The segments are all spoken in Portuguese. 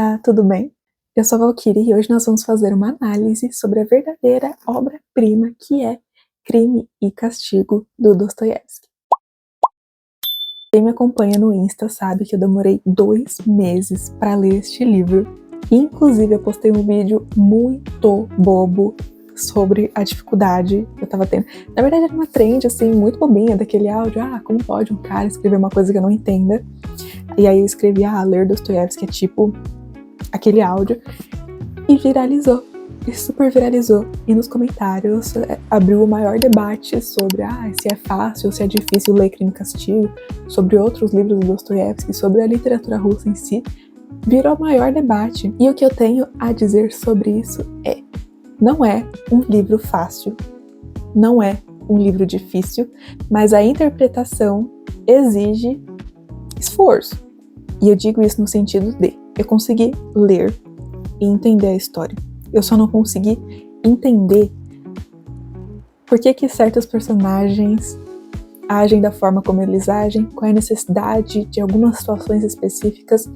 Olá, tudo bem? Eu sou a Valquíria e hoje nós vamos fazer uma análise sobre a verdadeira obra-prima que é Crime e Castigo, do Dostoiévski. Quem me acompanha no Insta sabe que eu demorei 2 meses para ler este livro. Inclusive, eu postei um vídeo muito bobo sobre a dificuldade que eu tava tendo. Na verdade, era uma trend, assim, muito bobinha daquele áudio. Como pode um cara escrever uma coisa que eu não entenda? E aí eu escrevi, ler Dostoiévski é tipo aquele áudio, e viralizou, e super viralizou. E nos comentários abriu o maior debate sobre se é fácil ou se é difícil ler Crime e Castigo, sobre outros livros do Dostoiévski, sobre a literatura russa em si. Virou o maior debate. E o que eu tenho a dizer sobre isso não é um livro fácil, não é um livro difícil, mas a interpretação exige esforço. E eu digo isso no sentido de eu consegui ler e entender a história. Eu só não consegui entender por que certos personagens agem da forma como eles agem, qual é a necessidade de algumas situações específicas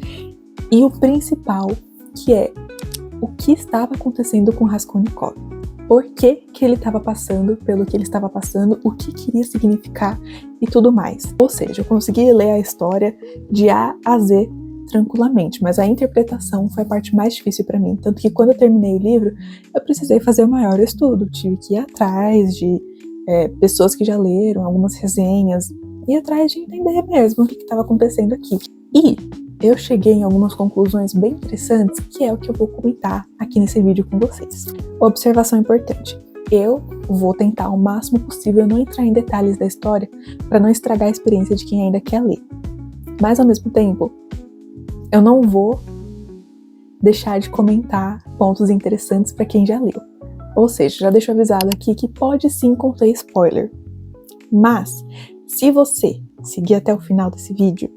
e o principal, que é o que estava acontecendo com Raskolnikov. Por que ele estava passando pelo que ele estava passando, o que queria significar e tudo mais. Ou seja, eu consegui ler a história de A a Z tranquilamente, mas a interpretação foi a parte mais difícil para mim. Tanto que quando eu terminei o livro, eu precisei fazer o maior estudo. Tive que ir atrás de pessoas que já leram, algumas resenhas, ir atrás de entender mesmo o que estava acontecendo aqui. E eu cheguei em algumas conclusões bem interessantes, que é o que eu vou comentar aqui nesse vídeo com vocês. Observação importante. Eu vou tentar o máximo possível não entrar em detalhes da história para não estragar a experiência de quem ainda quer ler. Mas, ao mesmo tempo, eu não vou deixar de comentar pontos interessantes para quem já leu. Ou seja, já deixo avisado aqui que pode sim conter spoiler. Mas, se você seguir até o final desse vídeo,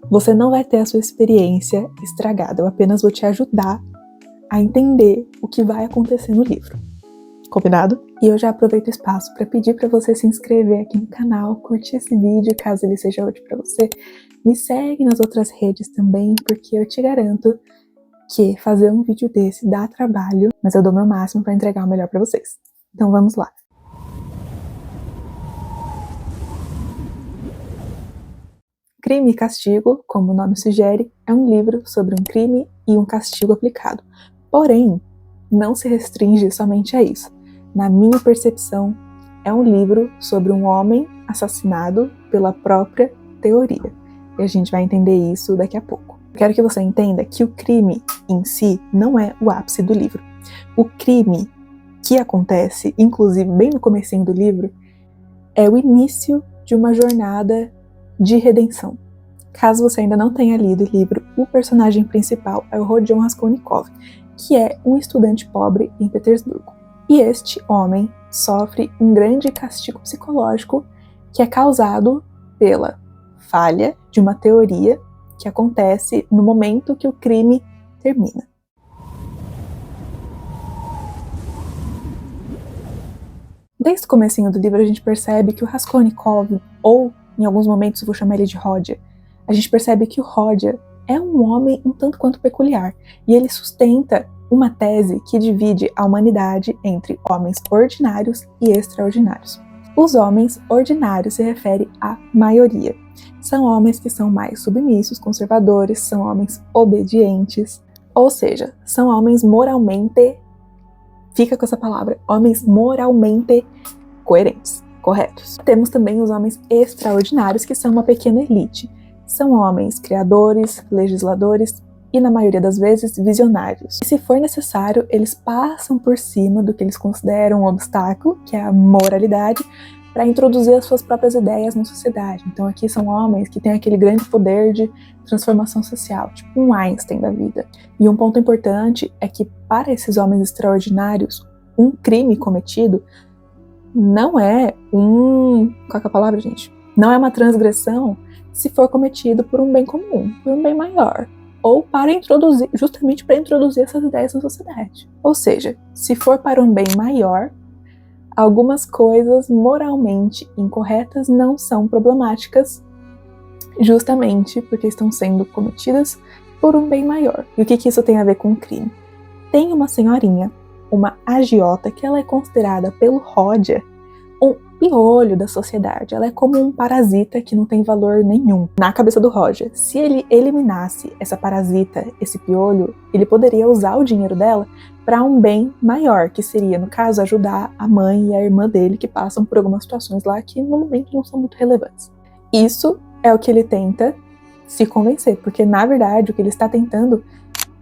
você não vai ter a sua experiência estragada. Eu apenas vou te ajudar a entender o que vai acontecer no livro. Combinado? E eu já aproveito o espaço para pedir para você se inscrever aqui no canal, curtir esse vídeo caso ele seja útil para você. Me segue nas outras redes também, porque eu te garanto que fazer um vídeo desse dá trabalho, mas eu dou meu máximo para entregar o melhor para vocês. Então vamos lá. Crime e Castigo, como o nome sugere, é um livro sobre um crime e um castigo aplicado. Porém, não se restringe somente a isso. Na minha percepção, é um livro sobre um homem assassinado pela própria teoria. E a gente vai entender isso daqui a pouco. Quero que você entenda que o crime em si não é o ápice do livro. O crime que acontece, inclusive bem no comecinho do livro, é o início de uma jornada de redenção. Caso você ainda não tenha lido o livro, o personagem principal é o Rodion Raskolnikov, que é um estudante pobre em Petersburgo. E este homem sofre um grande castigo psicológico que é causado pela falha de uma teoria que acontece no momento que o crime termina. Desde o comecinho do livro a gente percebe que o Raskolnikov, ou em alguns momentos eu vou chamar ele de Rodya, a gente percebe que o Rodya é um homem um tanto quanto peculiar, e ele sustenta uma tese que divide a humanidade entre homens ordinários e extraordinários. Os homens ordinários se refere à maioria. São homens que são mais submissos, conservadores, são homens obedientes, ou seja, são homens moralmente, fica com essa palavra, homens moralmente coerentes, corretos. Temos também os homens extraordinários, que são uma pequena elite. São homens criadores, legisladores e, na maioria das vezes, visionários. E, se for necessário, eles passam por cima do que eles consideram um obstáculo, que é a moralidade, para introduzir as suas próprias ideias na sociedade. Então aqui são homens que têm aquele grande poder de transformação social, tipo um Einstein da vida. E um ponto importante é que, para esses homens extraordinários, um crime cometido não é qual é a palavra, gente? Não é uma transgressão se for cometido por um bem comum, por um bem maior, ou para introduzir, justamente para introduzir essas ideias na sociedade. Ou seja, se for para um bem maior, algumas coisas moralmente incorretas não são problemáticas, justamente porque estão sendo cometidas por um bem maior. E o que isso tem a ver com o crime? Tem uma senhorinha, uma agiota, que ela é considerada pelo Roger um piolho da sociedade. Ela é como um parasita que não tem valor nenhum na cabeça do Roger. Se ele eliminasse essa parasita, esse piolho, ele poderia usar o dinheiro dela para um bem maior, que seria, no caso, ajudar a mãe e a irmã dele que passam por algumas situações lá que no momento não são muito relevantes. Isso é o que ele tenta se convencer, porque na verdade o que ele está tentando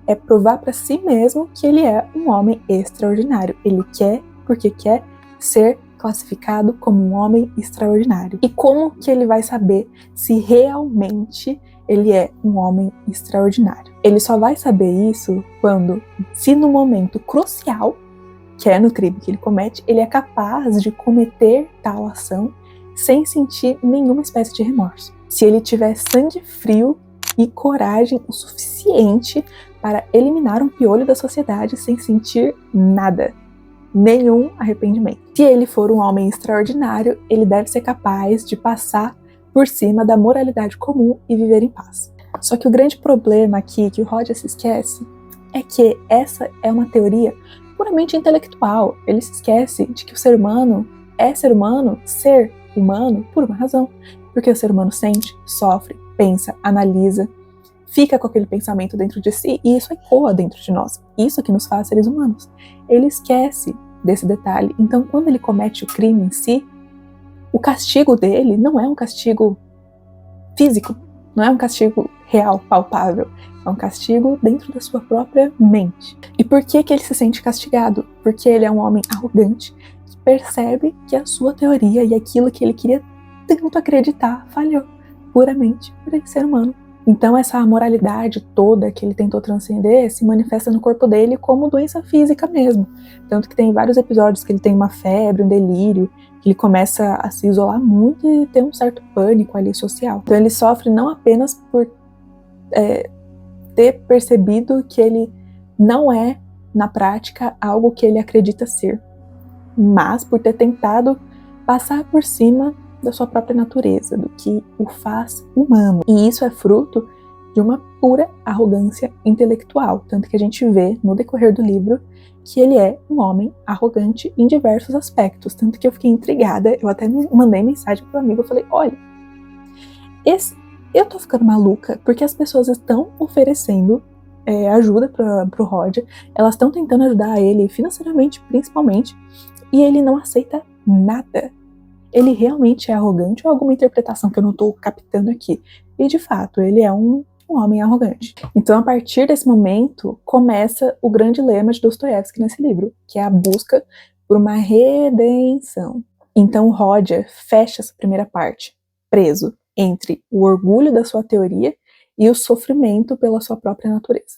é provar para si mesmo que ele é um homem extraordinário. Ele quer, porque quer ser classificado como um homem extraordinário. E como que ele vai saber se realmente ele é um homem extraordinário? Ele só vai saber isso quando, se no momento crucial, que é no crime que ele comete, ele é capaz de cometer tal ação sem sentir nenhuma espécie de remorso. Se ele tiver sangue frio e coragem o suficiente para eliminar um piolho da sociedade sem sentir nada, nenhum arrependimento. Se ele for um homem extraordinário, ele deve ser capaz de passar por cima da moralidade comum e viver em paz. Só que o grande problema aqui, que o Roger se esquece, é que essa é uma teoria puramente intelectual. Ele se esquece de que o ser humano é ser humano por uma razão. Porque o ser humano sente, sofre, pensa, analisa, fica com aquele pensamento dentro de si e isso ecoa dentro de nós. Isso que nos faz seres humanos. Ele esquece desse detalhe. Então, quando ele comete o crime em si, o castigo dele não é um castigo físico, não é um castigo real, palpável. É um castigo dentro da sua própria mente. E por que ele se sente castigado? Porque ele é um homem arrogante que percebe que a sua teoria e aquilo que ele queria tanto acreditar falhou, puramente por ele ser humano. Então essa moralidade toda que ele tentou transcender se manifesta no corpo dele como doença física mesmo. Tanto que tem vários episódios que ele tem uma febre, um delírio, que ele começa a se isolar muito e ter um certo pânico ali social. Então ele sofre não apenas por ter percebido que ele não é, na prática, algo que ele acredita ser, mas por ter tentado passar por cima da sua própria natureza, do que o faz humano. E isso é fruto de uma pura arrogância intelectual, tanto que a gente vê no decorrer do livro que ele é um homem arrogante em diversos aspectos, tanto que eu fiquei intrigada, eu até mandei mensagem pro amigo, eu falei, olha, eu tô ficando maluca, porque as pessoas estão oferecendo ajuda pro Roger, elas estão tentando ajudar ele financeiramente, principalmente, e ele não aceita nada. Ele realmente é arrogante ou alguma interpretação que eu não estou captando aqui? E de fato, ele é um homem arrogante. Então, a partir desse momento, começa o grande lema de Dostoiévski nesse livro, que é a busca por uma redenção. Então, o Roger fecha essa primeira parte, preso entre o orgulho da sua teoria e o sofrimento pela sua própria natureza.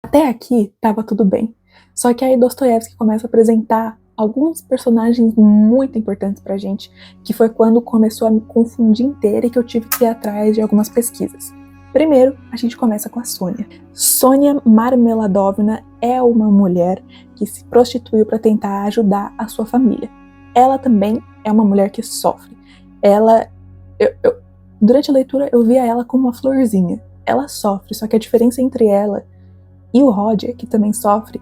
Até aqui estava tudo bem. Só que aí Dostoiévski começa a apresentar alguns personagens muito importantes pra gente, que foi quando começou a me confundir inteira e que eu tive que ir atrás de algumas pesquisas. Primeiro, a gente começa com a Sônia. Sônia Marmeladovna é uma mulher que se prostituiu para tentar ajudar a sua família. Ela também é uma mulher que sofre. Durante a leitura eu via ela como uma florzinha. Ela sofre, só que a diferença entre ela e o Roger, que também sofre,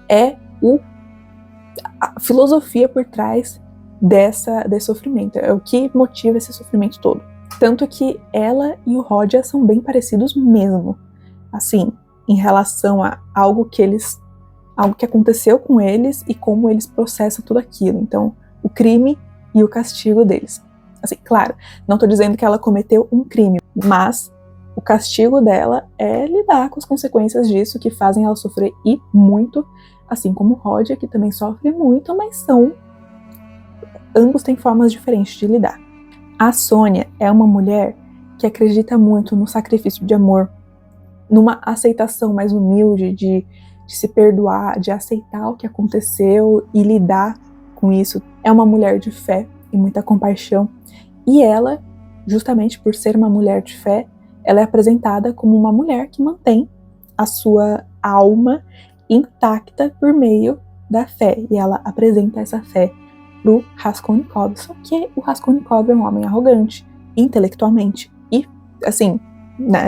é a filosofia por trás desse sofrimento. É o que motiva esse sofrimento todo. Tanto que ela e o Roger são bem parecidos mesmo. Assim, em relação a algo que aconteceu com eles e como eles processam tudo aquilo. Então, o crime e o castigo deles. Assim, claro, não estou dizendo que ela cometeu um crime, mas o castigo dela é lidar com as consequências disso, que fazem ela sofrer e muito, assim como o Roger, que também sofre muito, mas ambos têm formas diferentes de lidar. A Sônia é uma mulher que acredita muito no sacrifício de amor, numa aceitação mais humilde de se perdoar, de aceitar o que aconteceu e lidar com isso. É uma mulher de fé e muita compaixão. E ela, justamente por ser uma mulher de fé, ela é apresentada como uma mulher que mantém a sua alma intacta por meio da fé. E ela apresenta essa fé pro Raskolnikov. Só que o Raskolnikov é um homem arrogante, intelectualmente e, assim,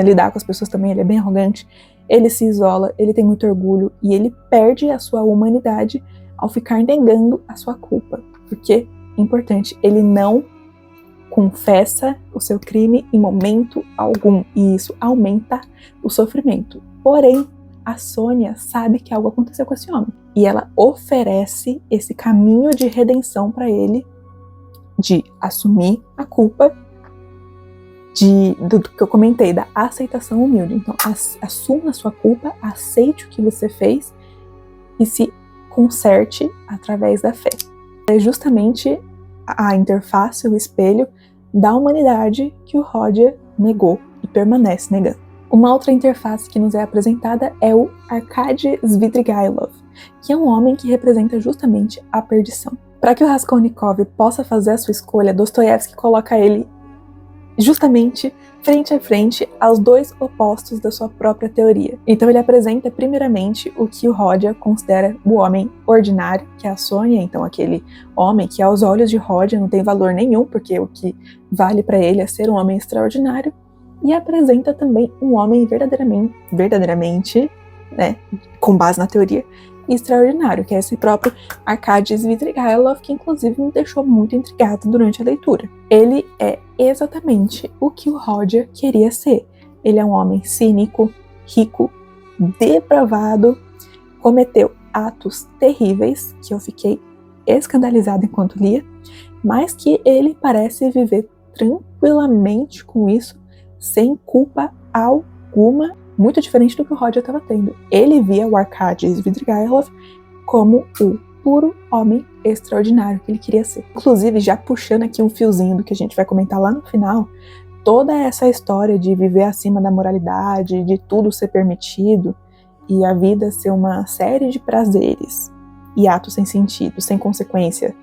lidar com as pessoas também, ele é bem arrogante, ele se isola, ele tem muito orgulho e ele perde a sua humanidade ao ficar negando a sua culpa. Porque, importante, ele não confessa o seu crime em momento algum, e isso aumenta o sofrimento. Porém, a Sônia sabe que algo aconteceu com esse homem, e ela oferece esse caminho de redenção para ele, de assumir a culpa, do que eu comentei, da aceitação humilde. Então, assuma a sua culpa, aceite o que você fez e se conserte através da fé. É justamente a interface, o espelho da humanidade que o Rodia negou e permanece negando. Uma outra interface que nos é apresentada é o Arkady Svidrigailov, que é um homem que representa justamente a perdição. Para que o Raskolnikov possa fazer a sua escolha, Dostoiévski coloca ele justamente frente a frente aos dois opostos da sua própria teoria. Então ele apresenta primeiramente o que o Rodia considera o homem ordinário, que é a Sônia, então aquele homem que aos olhos de Rodia não tem valor nenhum, porque o que vale para ele é ser um homem extraordinário, e apresenta também um homem verdadeiramente, né, com base na teoria, extraordinário, que é esse próprio Arkady Svidrigailov, que inclusive me deixou muito intrigado durante a leitura. Ele é exatamente o que o Rodia queria ser. Ele é um homem cínico, rico, depravado, cometeu atos terríveis, que eu fiquei escandalizada enquanto lia, mas que ele parece viver tranquilamente com isso, sem culpa alguma, muito diferente do que o Rodia estava tendo. Ele via o Arkady Svidrigailov como o puro homem extraordinário que ele queria ser. Inclusive, já puxando aqui um fiozinho do que a gente vai comentar lá no final, toda essa história de viver acima da moralidade, de tudo ser permitido, e a vida ser uma série de prazeres e atos sem sentido, sem consequência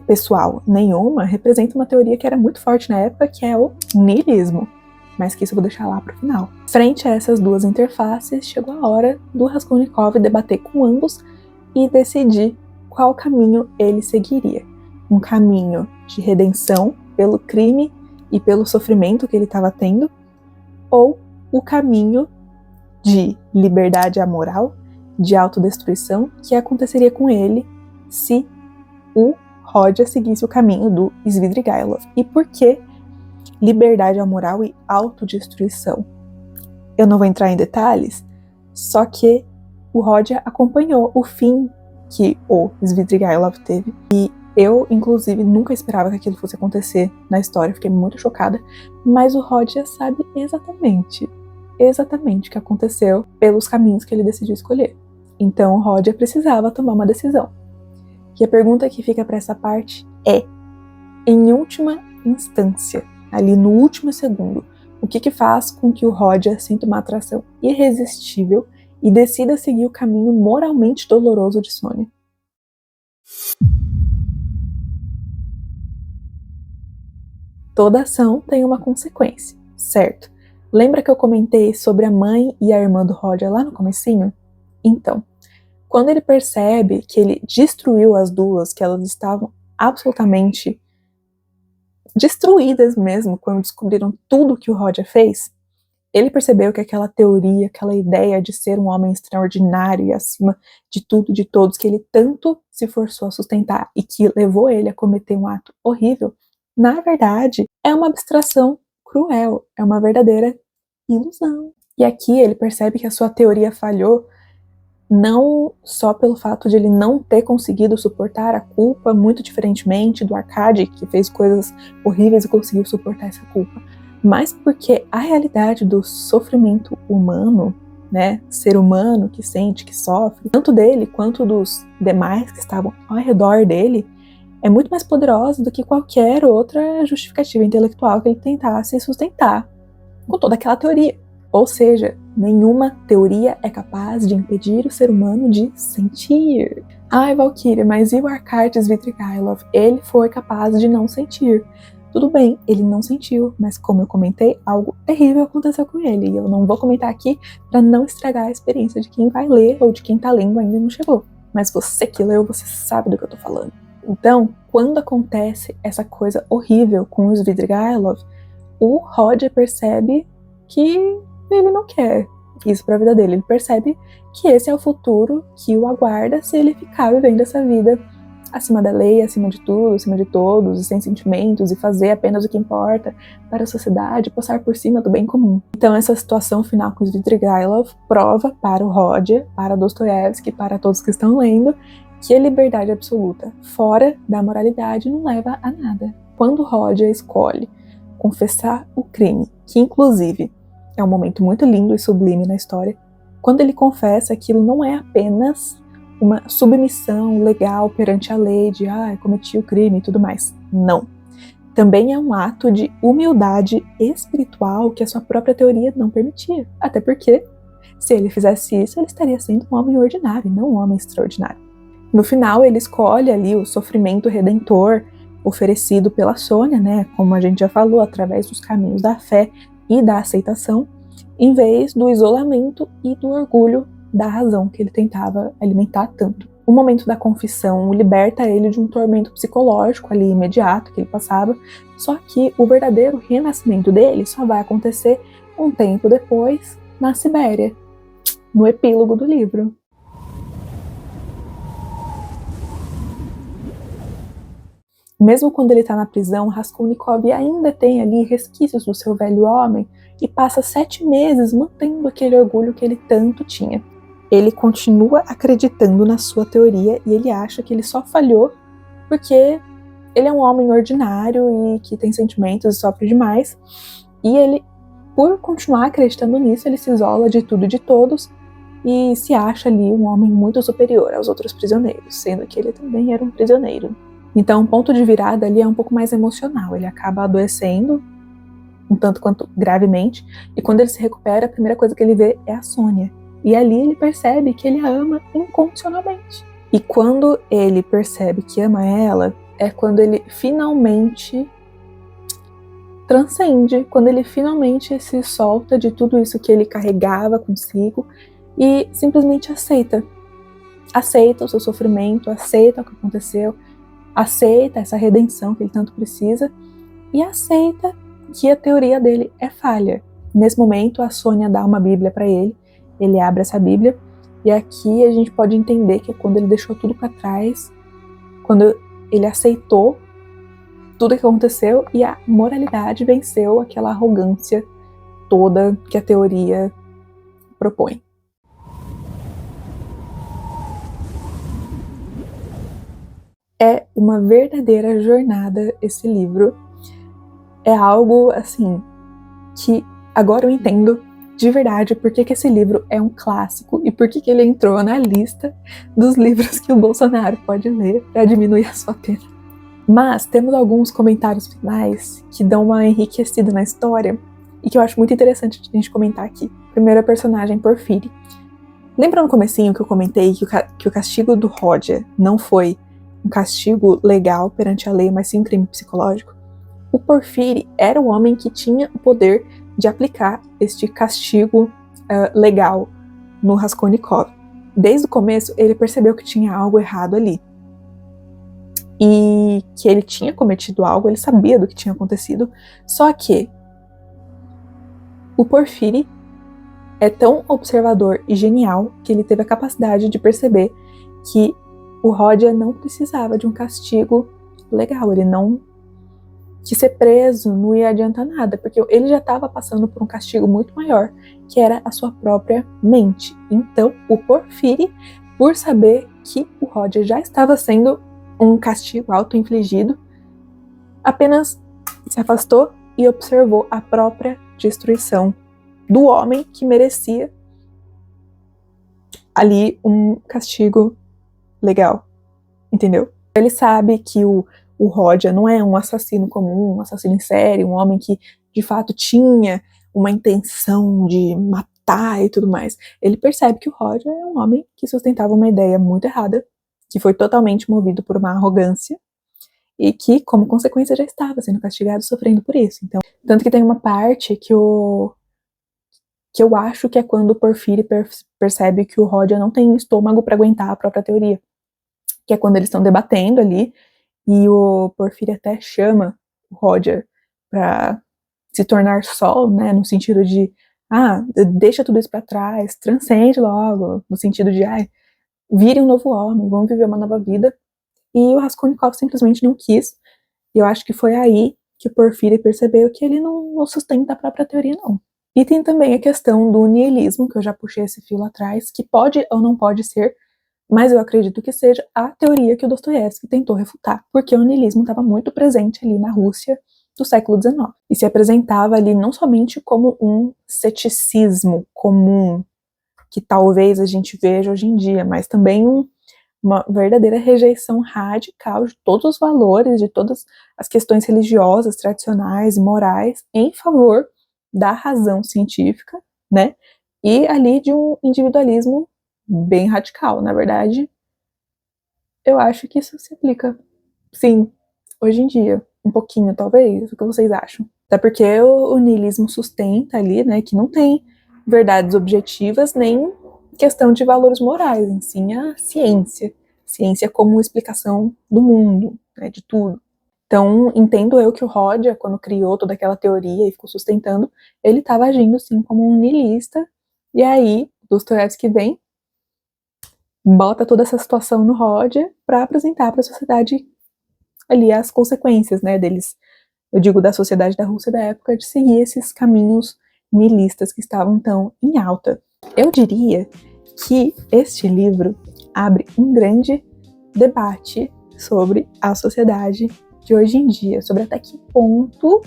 pessoal nenhuma, representa uma teoria que era muito forte na época, que é o niilismo. Mas que isso eu vou deixar lá para o final. Frente a essas duas interfaces, chegou a hora do Raskolnikov debater com ambos e decidir qual caminho ele seguiria. Um caminho de redenção pelo crime e pelo sofrimento que ele estava tendo, ou o caminho de liberdade amoral, de autodestruição, que aconteceria com ele se o Rodia seguisse o caminho do Svidrigailov. E por que liberdade amoral e autodestruição? Eu não vou entrar em detalhes, só que o Rodia acompanhou o fim que o Svidrigailov teve, e eu, inclusive, nunca esperava que aquilo fosse acontecer na história, fiquei muito chocada, mas o Rodia sabe exatamente o que aconteceu pelos caminhos que ele decidiu escolher. Então o Rodia precisava tomar uma decisão. E a pergunta que fica para essa parte é, em última instância, ali no último segundo, o que faz com que o Rodia sinta uma atração irresistível e decida seguir o caminho moralmente doloroso de Sônia? Toda ação tem uma consequência, certo? Lembra que eu comentei sobre a mãe e a irmã do Rodia lá no comecinho? Então, quando ele percebe que ele destruiu as duas, que elas estavam absolutamente destruídas mesmo, quando descobriram tudo que o Rodia fez, ele percebeu que aquela teoria, aquela ideia de ser um homem extraordinário e acima de tudo, de todos, que ele tanto se forçou a sustentar e que levou ele a cometer um ato horrível, na verdade, é uma abstração cruel, é uma verdadeira ilusão. E aqui ele percebe que a sua teoria falhou não só pelo fato de ele não ter conseguido suportar a culpa, muito diferentemente do Arkady, que fez coisas horríveis e conseguiu suportar essa culpa, mas porque a realidade do sofrimento humano, né, ser humano que sente, que sofre, tanto dele quanto dos demais que estavam ao redor dele, é muito mais poderosa do que qualquer outra justificativa intelectual que ele tentasse sustentar com toda aquela teoria. Ou seja, nenhuma teoria é capaz de impedir o ser humano de sentir. Ai, Valkyria, mas e o Arkady Svidrigailov? Ele foi capaz de não sentir. Tudo bem, ele não sentiu, mas como eu comentei, algo terrível aconteceu com ele. E eu não vou comentar aqui para não estragar a experiência de quem vai ler ou de quem tá lendo ainda não chegou. Mas você que leu, você sabe do que eu tô falando. Então, quando acontece essa coisa horrível com o Svidrigailov, o Roger percebe que ele não quer isso pra vida dele. Ele percebe que esse é o futuro que o aguarda se ele ficar vivendo essa vida acima da lei, acima de tudo, acima de todos, e sem sentimentos, e fazer apenas o que importa para a sociedade, passar por cima do bem comum. Então essa situação final com Svidrigailov prova para o Roger, para Dostoiévski, para todos que estão lendo, que a liberdade absoluta fora da moralidade não leva a nada. Quando o Roger escolhe confessar o crime, que inclusive é um momento muito lindo e sublime na história, quando ele confessa, aquilo não é apenas uma submissão legal perante a lei de cometi o crime e tudo mais. Não. Também é um ato de humildade espiritual que a sua própria teoria não permitia. Até porque, se ele fizesse isso, ele estaria sendo um homem ordinário, não um homem extraordinário. No final, ele escolhe ali o sofrimento redentor oferecido pela Sônia, né, como a gente já falou, através dos caminhos da fé e da aceitação, em vez do isolamento e do orgulho da razão que ele tentava alimentar tanto. O momento da confissão liberta ele de um tormento psicológico ali imediato que ele passava, só que o verdadeiro renascimento dele só vai acontecer um tempo depois, na Sibéria, no epílogo do livro. Mesmo quando ele está na prisão, Raskolnikov ainda tem ali resquícios do seu velho homem e passa 7 meses mantendo aquele orgulho que ele tanto tinha. Ele continua acreditando na sua teoria e ele acha que ele só falhou porque ele é um homem ordinário e que tem sentimentos e sofre demais. E ele, por continuar acreditando nisso, ele se isola de tudo e de todos e se acha ali um homem muito superior aos outros prisioneiros, sendo que ele também era um prisioneiro. Então, o ponto de virada ali é um pouco mais emocional. Ele acaba adoecendo, um tanto quanto gravemente, e quando ele se recupera, a primeira coisa que ele vê é a Sônia. E ali ele percebe que ele a ama incondicionalmente. E quando ele percebe que ama ela, é quando ele finalmente transcende, quando ele finalmente se solta de tudo isso que ele carregava consigo e simplesmente aceita. Aceita o seu sofrimento, aceita o que aconteceu, aceita essa redenção que ele tanto precisa e aceita que a teoria dele é falha. Nesse momento, a Sônia dá uma Bíblia para ele, ele abre essa Bíblia e aqui a gente pode entender que é quando ele deixou tudo para trás, quando ele aceitou tudo que aconteceu e a moralidade venceu aquela arrogância toda que a teoria propõe. É uma verdadeira jornada esse livro. É algo, assim, que agora eu entendo de verdade por que esse livro é um clássico e por que ele entrou na lista dos livros que o Bolsonaro pode ler para diminuir a sua pena. Mas temos alguns comentários finais que dão uma enriquecida na história e que eu acho muito interessante a gente comentar aqui. Primeiro, a personagem Porfírio. Lembra no comecinho que eu comentei que o castigo do Roger não foi um castigo legal perante a lei, mas sim um crime psicológico? O Porfírio era o homem que tinha o poder de aplicar este castigo legal no Raskolnikov. Desde o começo, ele percebeu que tinha algo errado ali. E que ele tinha cometido algo, ele sabia do que tinha acontecido, só que o Porfírio é tão observador e genial que ele teve a capacidade de perceber que o Roger não precisava de um castigo legal, ele não que ser preso não ia adiantar nada, porque ele já estava passando por um castigo muito maior, que era a sua própria mente. Então, o Porfírio, por saber que o Roger já estava sendo um castigo auto-infligido, apenas se afastou e observou a própria destruição do homem que merecia ali um castigo legal, entendeu? Ele sabe que o Roger não é um assassino comum, um assassino em série, um homem que de fato tinha uma intenção de matar e tudo mais. Ele percebe que o Roger é um homem que sustentava uma ideia muito errada, que foi totalmente movido por uma arrogância e que, como consequência, já estava sendo castigado, sofrendo por isso. Então, tanto que tem uma parte que eu acho que é quando o Porfírio percebe que o Roger não tem estômago para aguentar a própria teoria, que é quando eles estão debatendo ali, e o Porfírio até chama o Roger para se tornar sol, né, no sentido de, deixa tudo isso pra trás, transcende logo, no sentido de, vire um novo homem, vamos viver uma nova vida. E o Raskolnikov simplesmente não quis. E eu acho que foi aí que o Porfírio percebeu que ele não sustenta a própria teoria, não. E tem também a questão do niilismo, que eu já puxei esse fio lá atrás, que pode ou não pode ser, mas eu acredito que seja a teoria que o Dostoiévski tentou refutar, porque o niilismo estava muito presente ali na Rússia do século XIX, e se apresentava ali não somente como um ceticismo comum, que talvez a gente veja hoje em dia, mas também uma verdadeira rejeição radical de todos os valores, de todas as questões religiosas, tradicionais e morais, em favor da razão científica, né? E ali de um individualismo bem radical. Na verdade, eu acho que isso se aplica, sim, hoje em dia. Um pouquinho, talvez. O que vocês acham? Até porque o niilismo sustenta ali, né, que não tem verdades objetivas nem questão de valores morais, em sim a ciência. Ciência como explicação do mundo, né, de tudo. Então, entendo eu que o Rodia, quando criou toda aquela teoria e ficou sustentando, ele estava agindo, sim, como um niilista. E aí, Dostoiévski vem, bota toda essa situação no Rodia para apresentar para a sociedade ali as consequências, né, deles, eu digo da sociedade da Rússia da época, de seguir esses caminhos niilistas que estavam tão em alta. Eu diria que este livro abre um grande debate sobre a sociedade de hoje em dia, sobre até que ponto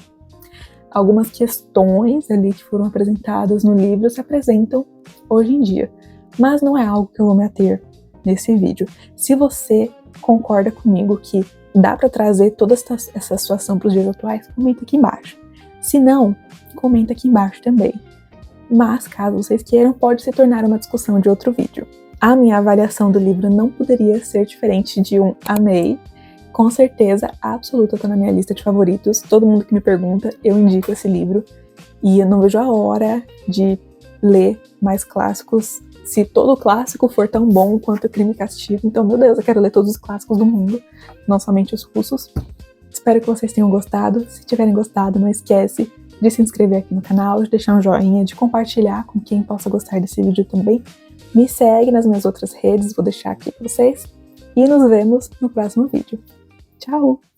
algumas questões ali que foram apresentadas no livro se apresentam hoje em dia. Mas não é algo que eu vou me ater nesse vídeo. Se você concorda comigo que dá para trazer toda essa situação para os dias atuais, comenta aqui embaixo. Se não, comenta aqui embaixo também. Mas, caso vocês queiram, pode se tornar uma discussão de outro vídeo. A minha avaliação do livro não poderia ser diferente de um amei. Com certeza absoluta tá na minha lista de favoritos. Todo mundo que me pergunta, eu indico esse livro. E eu não vejo a hora de ler mais clássicos. Se todo clássico for tão bom quanto Crime e Castigo, então, meu Deus, eu quero ler todos os clássicos do mundo, não somente os russos. Espero que vocês tenham gostado. Se tiverem gostado, não esquece de se inscrever aqui no canal, de deixar um joinha, de compartilhar com quem possa gostar desse vídeo também. Me segue nas minhas outras redes, vou deixar aqui para vocês. E nos vemos no próximo vídeo. Tchau!